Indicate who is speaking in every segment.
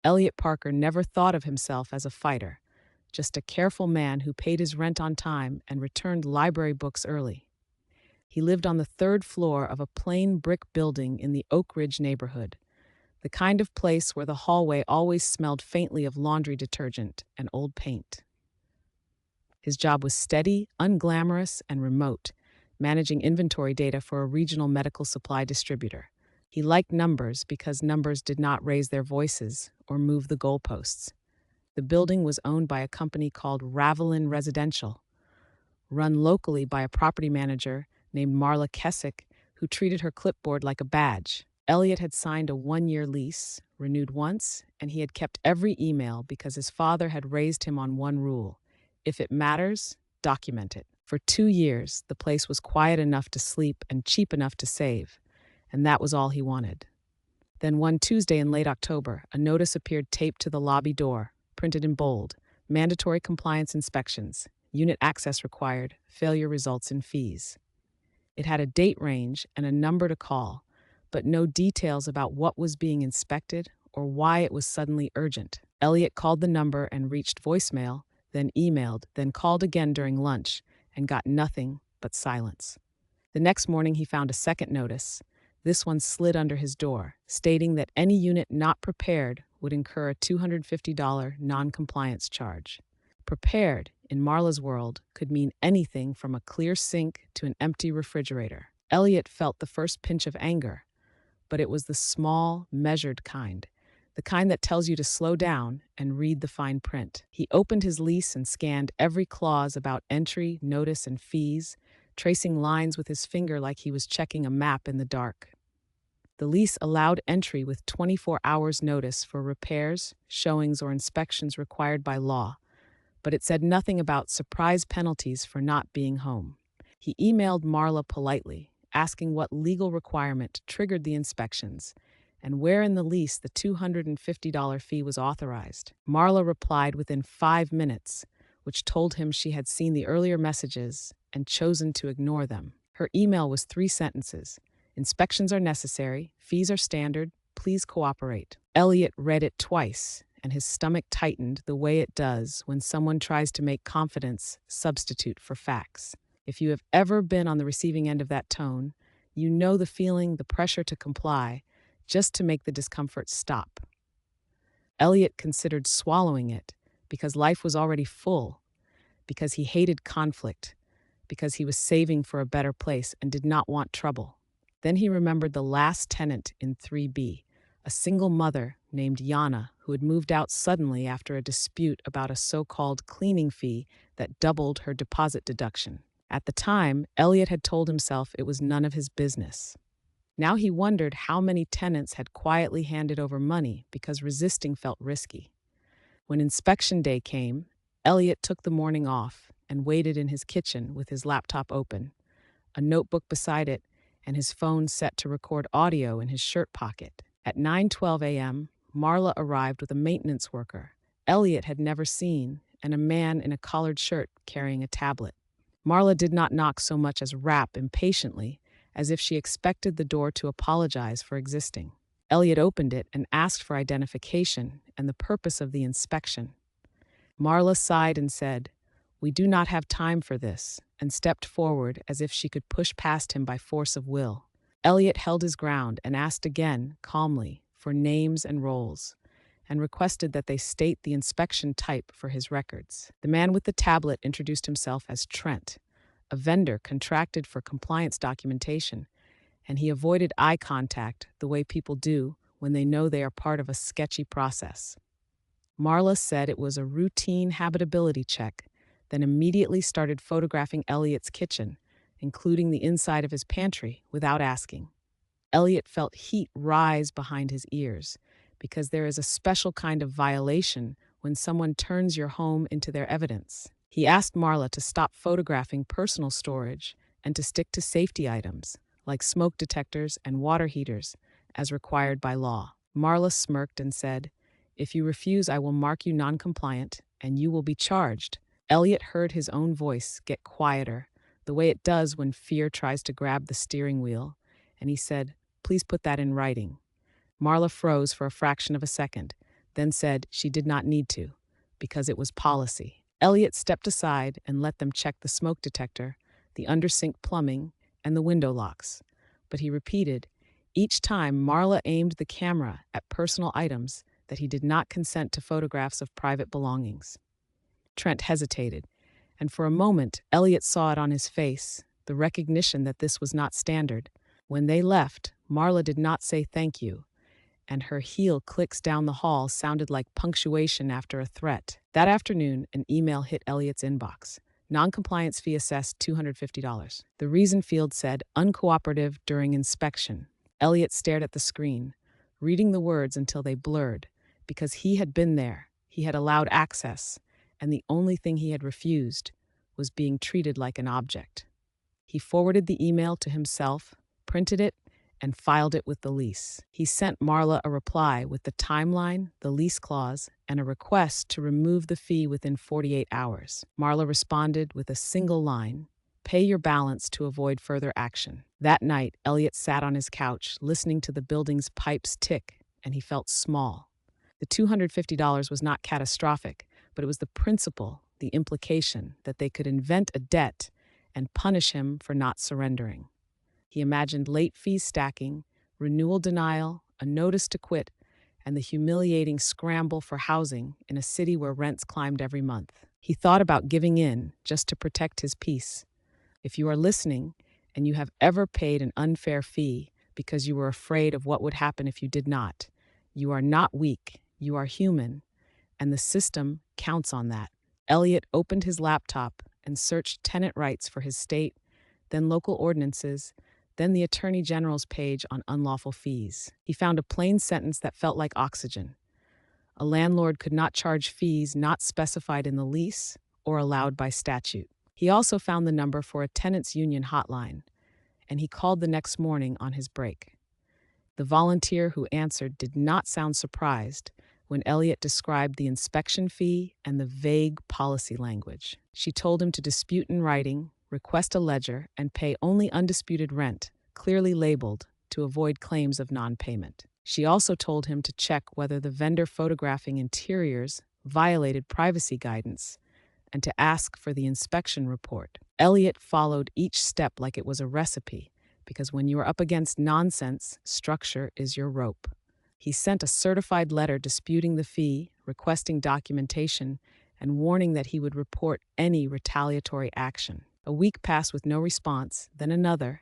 Speaker 1: Elliot Parker never thought of himself as a fighter, just a careful man who paid his rent on time and returned library books early. He lived on the third floor of a plain brick building in the Oak Ridge neighborhood, the kind of place where the hallway always smelled faintly of laundry detergent and old paint. His job was steady, unglamorous, and remote, managing inventory data for a regional medical supply distributor. He liked numbers because numbers did not raise their voices or move the goalposts. The building was owned by a company called Ravelin Residential, run locally by a property manager named Marla Kessick, who treated her clipboard like a badge. Elliot had signed a 1-year lease, renewed once, and he had kept every email because his father had raised him on one rule: if it matters, document it. For 2 years, the place was quiet enough to sleep and cheap enough to save, and that was all he wanted. Then one Tuesday in late October, a notice appeared taped to the lobby door, printed in bold: mandatory compliance inspections, unit access required, failure results in fees. It had a date range and a number to call, but no details about what was being inspected or why it was suddenly urgent. Elliot called the number and reached voicemail, then emailed, then called again during lunch, and got nothing but silence. The next morning he found a second notice. This one slid under his door, stating that any unit not prepared would incur a $250 noncompliance charge. Prepared, in Marla's world, could mean anything from a clear sink to an empty refrigerator. Elliot felt the first pinch of anger, but it was the small, measured kind, the kind that tells you to slow down and read the fine print. He opened his lease and scanned every clause about entry, notice, and fees, tracing lines with his finger like he was checking a map in the dark. The lease allowed entry with 24 hours notice for repairs, showings, or inspections required by law, but it said nothing about surprise penalties for not being home. He emailed Marla politely, asking what legal requirement triggered the inspections and where in the lease the $250 fee was authorized. Marla replied within 5 minutes, which told him she had seen the earlier messages and chosen to ignore them. Her email was 3 sentences: inspections are necessary, fees are standard, please cooperate. Elliot read it twice, and his stomach tightened the way it does when someone tries to make confidence substitute for facts. If you have ever been on the receiving end of that tone, you know the feeling, the pressure to comply, just to make the discomfort stop. Elliot considered swallowing it because life was already full, because he hated conflict, because he was saving for a better place and did not want trouble. Then he remembered the last tenant in 3B, a single mother named Yana who had moved out suddenly after a dispute about a so-called cleaning fee that doubled her deposit deduction. At the time, Elliot had told himself it was none of his business. Now he wondered how many tenants had quietly handed over money because resisting felt risky. When inspection day came, Elliot took the morning off and waited in his kitchen with his laptop open, a notebook beside it, and his phone set to record audio in his shirt pocket. At 9:12 a.m., Marla arrived with a maintenance worker Elliot had never seen and a man in a collared shirt carrying a tablet. Marla did not knock so much as rap impatiently, as if she expected the door to apologize for existing. Elliot opened it and asked for identification and the purpose of the inspection. Marla sighed and said, "We do not have time for this," and stepped forward as if she could push past him by force of will. Elliot held his ground and asked again, calmly, for names and roles, and requested that they state the inspection type for his records. The man with the tablet introduced himself as Trent, a vendor contracted for compliance documentation, and he avoided eye contact the way people do when they know they are part of a sketchy process. Marla said it was a routine habitability check, then immediately started photographing Elliot's kitchen, including the inside of his pantry, without asking. Elliot felt heat rise behind his ears, because there is a special kind of violation when someone turns your home into their evidence. He asked Marla to stop photographing personal storage and to stick to safety items, like smoke detectors and water heaters, as required by law. Marla smirked and said, "If you refuse, I will mark you non-compliant, and you will be charged." Elliot heard his own voice get quieter, the way it does when fear tries to grab the steering wheel, and he said, "Please put that in writing." Marla froze for a fraction of a second, then said she did not need to, because it was policy. Elliot stepped aside and let them check the smoke detector, the undersink plumbing, and the window locks. But he repeated, each time Marla aimed the camera at personal items, that he did not consent to photographs of private belongings. Trent hesitated, and for a moment Elliot saw it on his face, the recognition that this was not standard. When they left, Marla did not say thank you, and her heel clicks down the hall sounded like punctuation after a threat. That afternoon, an email hit Elliot's inbox. Noncompliance fee assessed $250. The reason field said, uncooperative during inspection. Elliot stared at the screen, reading the words until they blurred. Because he had been there, he had allowed access, and the only thing he had refused was being treated like an object. He forwarded the email to himself, printed it, and filed it with the lease. He sent Marla a reply with the timeline, the lease clause, and a request to remove the fee within 48 hours. Marla responded with a single line, pay your balance to avoid further action. That night, Elliot sat on his couch, listening to the building's pipes tick, and he felt small. The $250 was not catastrophic, but it was the principle, the implication, that they could invent a debt and punish him for not surrendering. He imagined late fees stacking, renewal denial, a notice to quit, and the humiliating scramble for housing in a city where rents climbed every month. He thought about giving in just to protect his peace. If you are listening and you have ever paid an unfair fee because you were afraid of what would happen if you did not, you are not weak, you are human, and the system counts on that. Elliot opened his laptop and searched tenant rights for his state, then local ordinances, then the Attorney General's page on unlawful fees. He found a plain sentence that felt like oxygen. A landlord could not charge fees not specified in the lease or allowed by statute. He also found the number for a tenants' union hotline, and he called the next morning on his break. The volunteer who answered did not sound surprised when Elliot described the inspection fee and the vague policy language. She told him to dispute in writing, request a ledger, and pay only undisputed rent, clearly labeled, to avoid claims of non-payment. She also told him to check whether the vendor photographing interiors violated privacy guidance and to ask for the inspection report. Elliot followed each step like it was a recipe, because when you are up against nonsense, structure is your rope. He sent a certified letter disputing the fee, requesting documentation, and warning that he would report any retaliatory action. A week passed with no response, then another,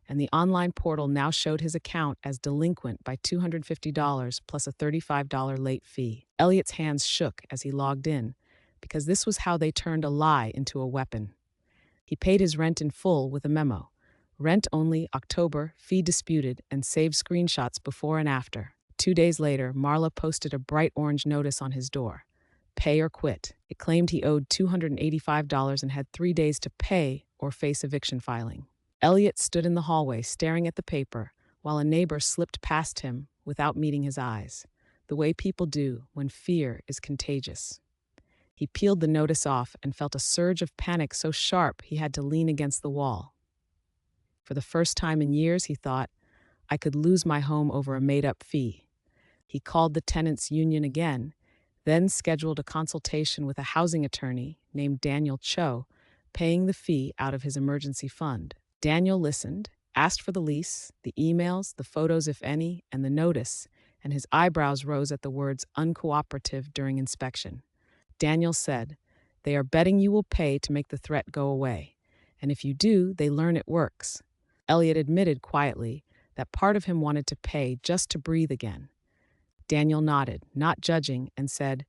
Speaker 1: and the online portal now showed his account as delinquent by $250 plus a $35 late fee. Elliot's hands shook as he logged in, because this was how they turned a lie into a weapon. He paid his rent in full with a memo. Rent only, October, fee disputed, and saved screenshots before and after. 2 days later, Marla posted a bright orange notice on his door. Pay or quit. It claimed he owed $285 and had 3 days to pay or face eviction filing. Elliot stood in the hallway staring at the paper while a neighbor slipped past him without meeting his eyes, the way people do when fear is contagious. He peeled the notice off and felt a surge of panic so sharp he had to lean against the wall. For the first time in years, he thought, I could lose my home over a made-up fee. He called the tenants' union again, then scheduled a consultation with a housing attorney named Daniel Cho, paying the fee out of his emergency fund. Daniel listened, asked for the lease, the emails, the photos if any, and the notice, and his eyebrows rose at the words uncooperative during inspection. Daniel said, they are betting you will pay to make the threat go away, and if you do, they learn it works. Elliot admitted quietly that part of him wanted to pay just to breathe again. Daniel nodded, not judging, and said,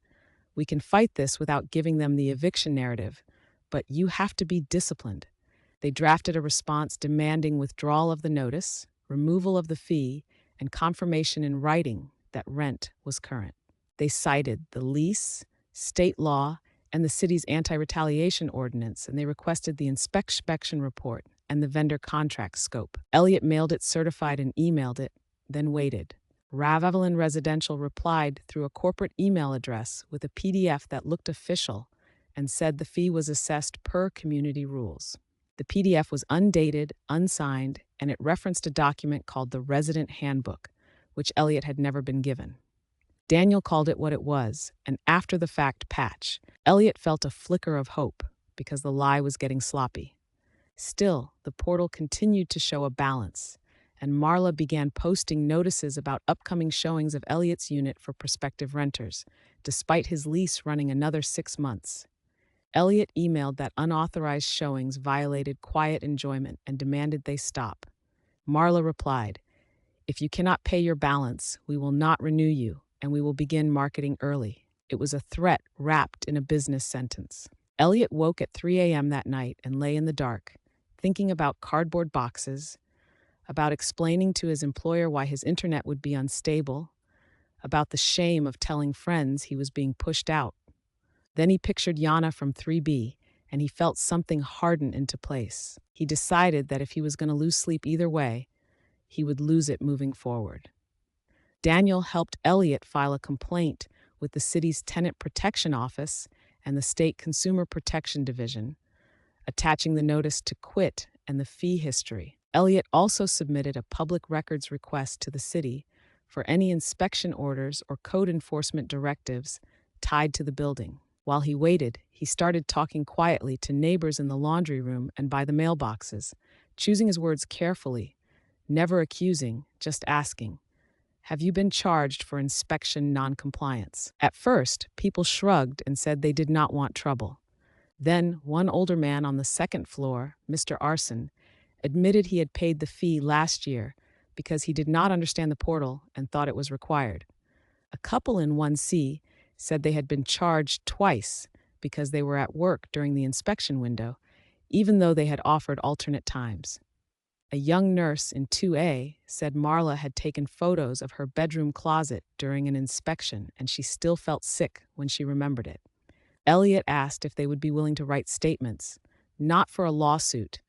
Speaker 1: we can fight this without giving them the eviction narrative, but you have to be disciplined. They drafted a response demanding withdrawal of the notice, removal of the fee, and confirmation in writing that rent was current. They cited the lease, state law, and the city's anti-retaliation ordinance, and they requested the inspection report and the vendor contract scope. Elliot mailed it certified and emailed it, then waited. Ravelin Residential replied through a corporate email address with a PDF that looked official and said the fee was assessed per community rules. The PDF was undated, unsigned, and it referenced a document called the Resident Handbook, which Elliot had never been given. Daniel called it what it was, an after-the-fact patch. Elliot felt a flicker of hope because the lie was getting sloppy. Still, the portal continued to show a balance, and Marla began posting notices about upcoming showings of Elliot's unit for prospective renters, despite his lease running another 6 months. Elliot emailed that unauthorized showings violated quiet enjoyment and demanded they stop. Marla replied, "If you cannot pay your balance, we will not renew you, and we will begin marketing early." It was a threat wrapped in a business sentence. Elliot woke at 3 a.m. that night and lay in the dark, thinking about cardboard boxes, about explaining to his employer why his internet would be unstable, about the shame of telling friends he was being pushed out. Then he pictured Yana from 3B, and he felt something harden into place. He decided that if he was going to lose sleep either way, he would lose it moving forward. Daniel helped Elliot file a complaint with the city's Tenant Protection Office and the State Consumer Protection Division, attaching the notice to quit and the fee history. Elliot also submitted a public records request to the city for any inspection orders or code enforcement directives tied to the building. While he waited, he started talking quietly to neighbors in the laundry room and by the mailboxes, choosing his words carefully, never accusing, just asking, "Have you been charged for inspection noncompliance?" At first, people shrugged and said they did not want trouble. Then, one older man on the second floor, Mr. Arson, admitted he had paid the fee last year because he did not understand the portal and thought it was required. A couple in 1C said they had been charged twice because they were at work during the inspection window, even though they had offered alternate times. A young nurse in 2A said Marla had taken photos of her bedroom closet during an inspection and she still felt sick when she remembered it. Elliot asked if they would be willing to write statements, not for a lawsuit,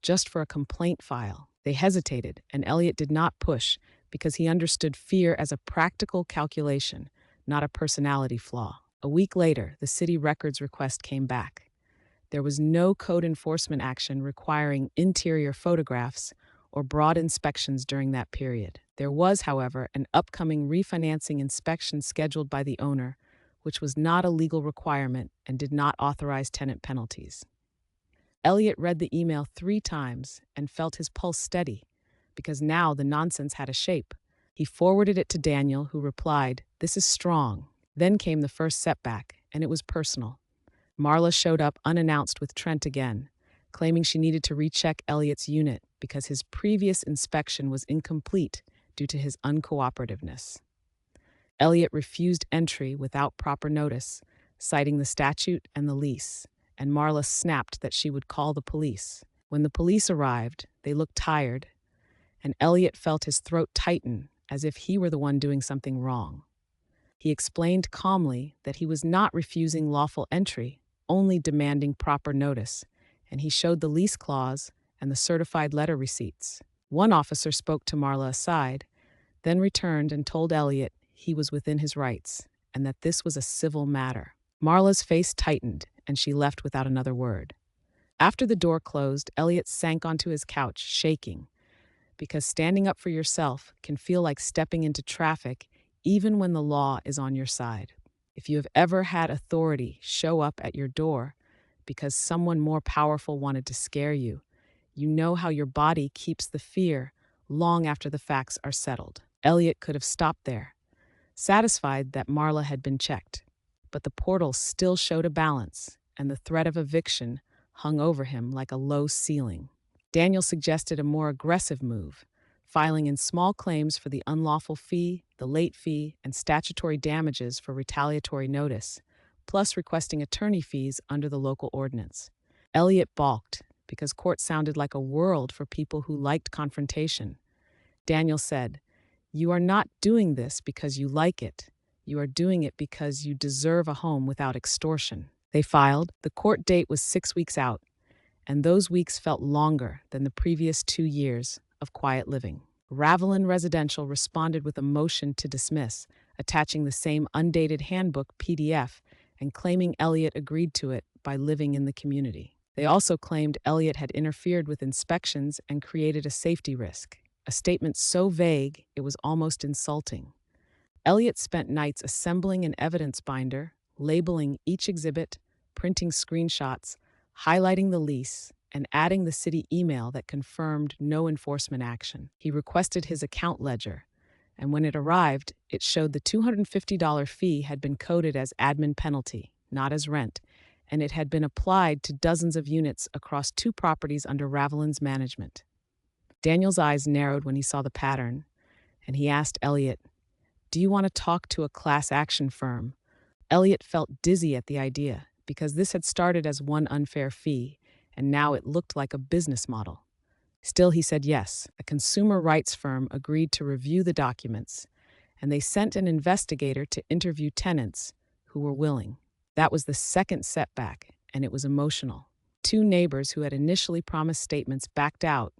Speaker 1: just for a complaint file. They hesitated, and Elliot did not push because he understood fear as a practical calculation, not a personality flaw. A week later, the city records request came back. There was no code enforcement action requiring interior photographs or broad inspections during that period. There was, however, an upcoming refinancing inspection scheduled by the owner, which was not a legal requirement and did not authorize tenant penalties. Elliot read the email 3 times and felt his pulse steady, because now the nonsense had a shape. He forwarded it to Daniel, who replied, "This is strong." Then came the first setback, and it was personal. Marla showed up unannounced with Trent again, claiming she needed to recheck Elliot's unit because his previous inspection was incomplete due to his uncooperativeness. Elliot refused entry without proper notice, citing the statute and the lease, and Marla snapped that she would call the police. When the police arrived, they looked tired, and Elliot felt his throat tighten as if he were the one doing something wrong. He explained calmly that he was not refusing lawful entry, only demanding proper notice, and he showed the lease clause and the certified letter receipts. One officer spoke to Marla aside, then returned and told Elliot he was within his rights and that this was a civil matter. Marla's face tightened, and she left without another word. After the door closed, Elliot sank onto his couch, shaking, because standing up for yourself can feel like stepping into traffic even when the law is on your side. If you have ever had authority show up at your door because someone more powerful wanted to scare you, you know how your body keeps the fear long after the facts are settled. Elliot could have stopped there, satisfied that Marla had been checked. But the portal still showed a balance, and the threat of eviction hung over him like a low ceiling. Daniel suggested a more aggressive move, filing in small claims for the unlawful fee, the late fee, and statutory damages for retaliatory notice, plus requesting attorney fees under the local ordinance. Elliot balked because court sounded like a world for people who liked confrontation. Daniel said, "You are not doing this because you like it. You are doing it because you deserve a home without extortion." They filed. The court date was 6 weeks out, and those weeks felt longer than the previous 2 years of quiet living. Ravelin Residential responded with a motion to dismiss, attaching the same undated handbook PDF and claiming Elliot agreed to it by living in the community. They also claimed Elliot had interfered with inspections and created a safety risk, a statement so vague it was almost insulting. Elliot spent nights assembling an evidence binder, labeling each exhibit, printing screenshots, highlighting the lease, and adding the city email that confirmed no enforcement action. He requested his account ledger, and when it arrived, it showed the $250 fee had been coded as admin penalty, not as rent, and it had been applied to dozens of units across 2 properties under Ravelin's management. Daniel's eyes narrowed when he saw the pattern, and he asked Elliot, "Do you want to talk to a class action firm?" Elliot felt dizzy at the idea, because this had started as one unfair fee, and now it looked like a business model. Still, he said yes. A consumer rights firm agreed to review the documents, and they sent an investigator to interview tenants who were willing. That was the second setback, and it was emotional. 2 neighbors who had initially promised statements backed out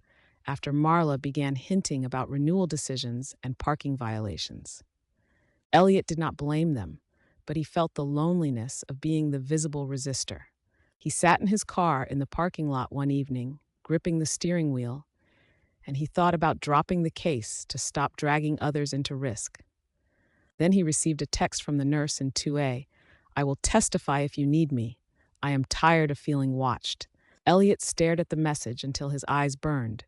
Speaker 1: after Marla began hinting about renewal decisions and parking violations. Elliot did not blame them, but he felt the loneliness of being the visible resistor. He sat in his car in the parking lot one evening, gripping the steering wheel, and he thought about dropping the case to stop dragging others into risk. Then he received a text from the nurse in 2A. "I will testify if you need me. I am tired of feeling watched." Elliot stared at the message until his eyes burned,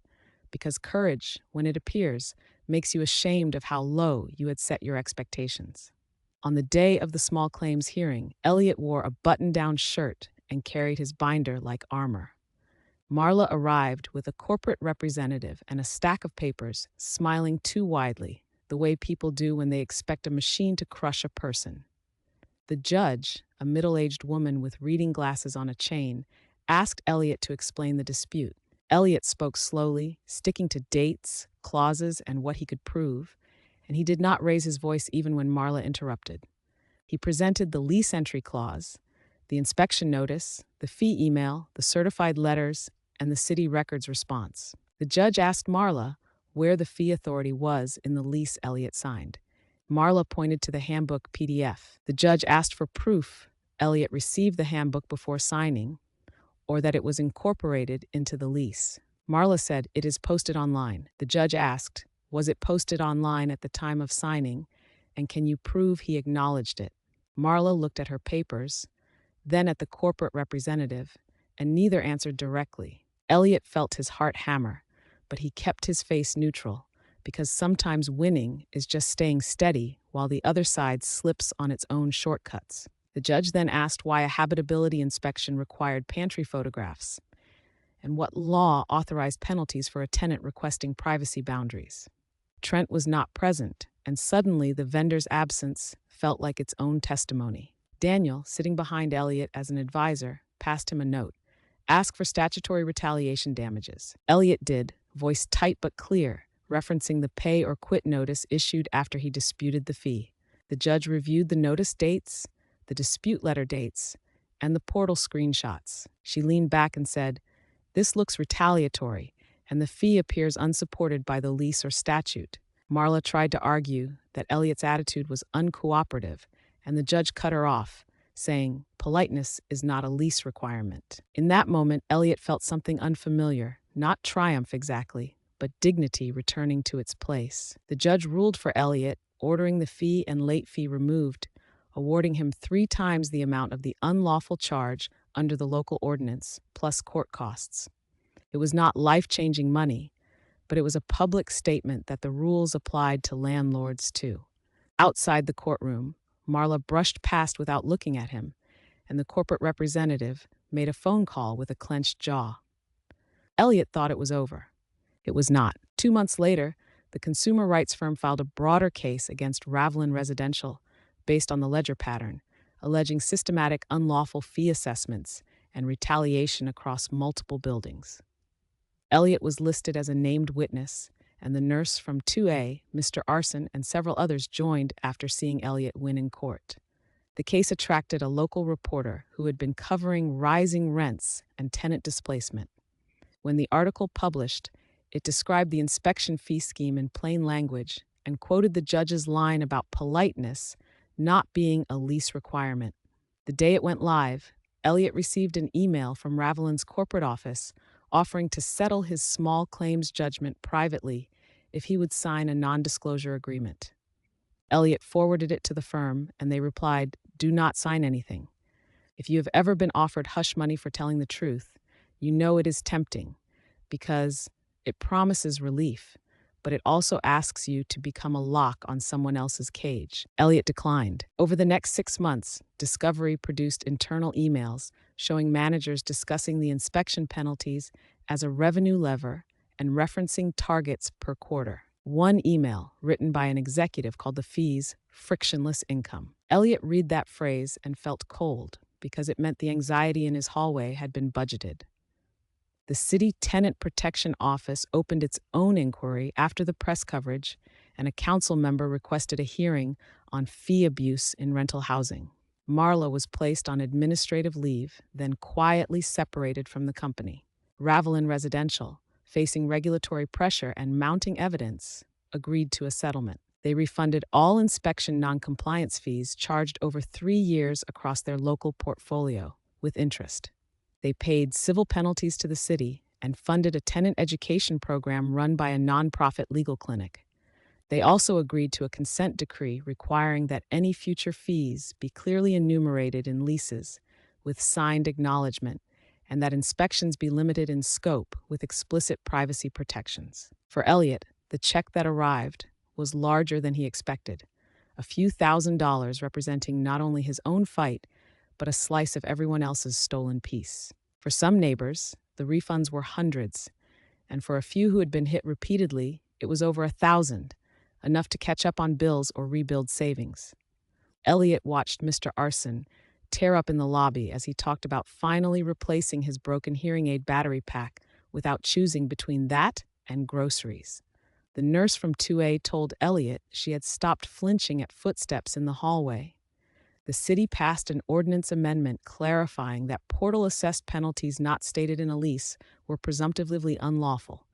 Speaker 1: because courage, when it appears, makes you ashamed of how low you had set your expectations. On the day of the small claims hearing, Elliot wore a button-down shirt and carried his binder like armor. Marla arrived with a corporate representative and a stack of papers, smiling too widely, the way people do when they expect a machine to crush a person. The judge, a middle-aged woman with reading glasses on a chain, asked Elliot to explain the dispute. Elliot spoke slowly, sticking to dates, clauses, and what he could prove, and he did not raise his voice even when Marla interrupted. He presented the lease entry clause, the inspection notice, the fee email, the certified letters, and the city records response. The judge asked Marla where the fee authority was in the lease Elliot signed. Marla pointed to the handbook PDF. The judge asked for proof Elliot received the handbook before signing, or that it was incorporated into the lease. Marla said, "It is posted online." The judge asked, "Was it posted online at the time of signing, and can you prove he acknowledged it?" Marla looked at her papers, then at the corporate representative, and neither answered directly. Elliot felt his heart hammer, but he kept his face neutral, because sometimes winning is just staying steady while the other side slips on its own shortcuts. The judge then asked why a habitability inspection required pantry photographs, and what law authorized penalties for a tenant requesting privacy boundaries. Trent was not present, and suddenly the vendor's absence felt like its own testimony. Daniel, sitting behind Elliot as an advisor, passed him a note. "Ask for statutory retaliation damages." Elliot did, voice tight but clear, referencing the pay or quit notice issued after he disputed the fee. The judge reviewed the notice dates, the dispute letter dates, and the portal screenshots. She leaned back and said, "This looks retaliatory, and the fee appears unsupported by the lease or statute." Marla tried to argue that Elliot's attitude was uncooperative, and the judge cut her off, saying, "Politeness is not a lease requirement." In that moment, Elliot felt something unfamiliar, not triumph exactly, but dignity returning to its place. The judge ruled for Elliot, ordering the fee and late fee removed, awarding him 3 times the amount of the unlawful charge under the local ordinance, plus court costs. It was not life-changing money, but it was a public statement that the rules applied to landlords too. Outside the courtroom, Marla brushed past without looking at him, and the corporate representative made a phone call with a clenched jaw. Elliot thought it was over. It was not. 2 months later, the consumer rights firm filed a broader case against Ravelin Residential based on the ledger pattern, alleging systematic unlawful fee assessments and retaliation across multiple buildings. Elliot was listed as a named witness, and the nurse from 2A, Mr. Arson, and several others joined after seeing Elliot win in court. The case attracted a local reporter who had been covering rising rents and tenant displacement. When the article published, it described the inspection fee scheme in plain language and quoted the judge's line about politeness not being a lease requirement. The day it went live, Elliot received an email from Ravelin's corporate office offering to settle his small claims judgment privately if he would sign a non-disclosure agreement. Elliot forwarded it to the firm, and they replied, "Do not sign anything. If you have ever been offered hush money for telling the truth, you know it is tempting because it promises relief, but it also asks you to become a lock on someone else's cage." Elliot declined. Over the next 6 months, Discovery produced internal emails showing managers discussing the inspection penalties as a revenue lever and referencing targets per quarter. One email, written by an executive, called the fees frictionless income. Elliot read that phrase and felt cold because it meant the anxiety in his hallway had been budgeted. The city tenant protection office opened its own inquiry after the press coverage, and a council member requested a hearing on fee abuse in rental housing. Marla was placed on administrative leave, then quietly separated from the company. Ravelin Residential, facing regulatory pressure and mounting evidence, agreed to a settlement. They refunded all inspection noncompliance fees charged over 3 years across their local portfolio, with interest. They paid civil penalties to the city and funded a tenant education program run by a nonprofit legal clinic. They also agreed to a consent decree requiring that any future fees be clearly enumerated in leases with signed acknowledgement, and that inspections be limited in scope with explicit privacy protections. For Elliot, the check that arrived was larger than he expected, a few $1,000s representing not only his own fight, but a slice of everyone else's stolen peace. For some neighbors, the refunds were hundreds, and for a few who had been hit repeatedly, it was over 1,000, enough to catch up on bills or rebuild savings. Elliot watched Mr. Arson tear up in the lobby as he talked about finally replacing his broken hearing aid battery pack without choosing between that and groceries. The nurse from 2A told Elliot she had stopped flinching at footsteps in the hallway. The city passed an ordinance amendment clarifying that portal-assessed penalties not stated in a lease were presumptively unlawful,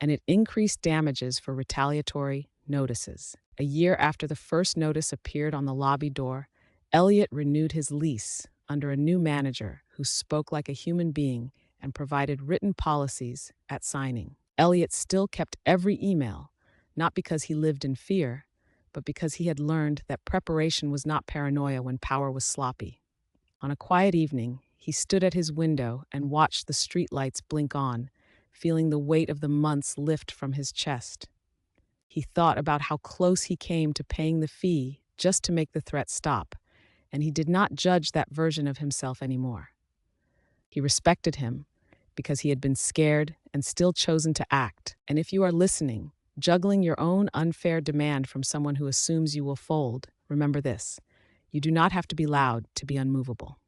Speaker 1: and it increased damages for retaliatory notices. A year after the first notice appeared on the lobby door, Elliot renewed his lease under a new manager who spoke like a human being and provided written policies at signing. Elliot still kept every email, not because he lived in fear, but because he had learned that preparation was not paranoia when power was sloppy. On a quiet evening, he stood at his window and watched the streetlights blink on, feeling the weight of the months lift from his chest. He thought about how close he came to paying the fee just to make the threat stop, and he did not judge that version of himself anymore. He respected him because he had been scared and still chosen to act. And if you are listening, juggling your own unfair demand from someone who assumes you will fold, remember this: you do not have to be loud to be unmovable.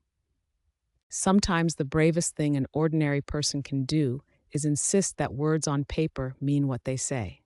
Speaker 1: Sometimes the bravest thing an ordinary person can do is insist that words on paper mean what they say.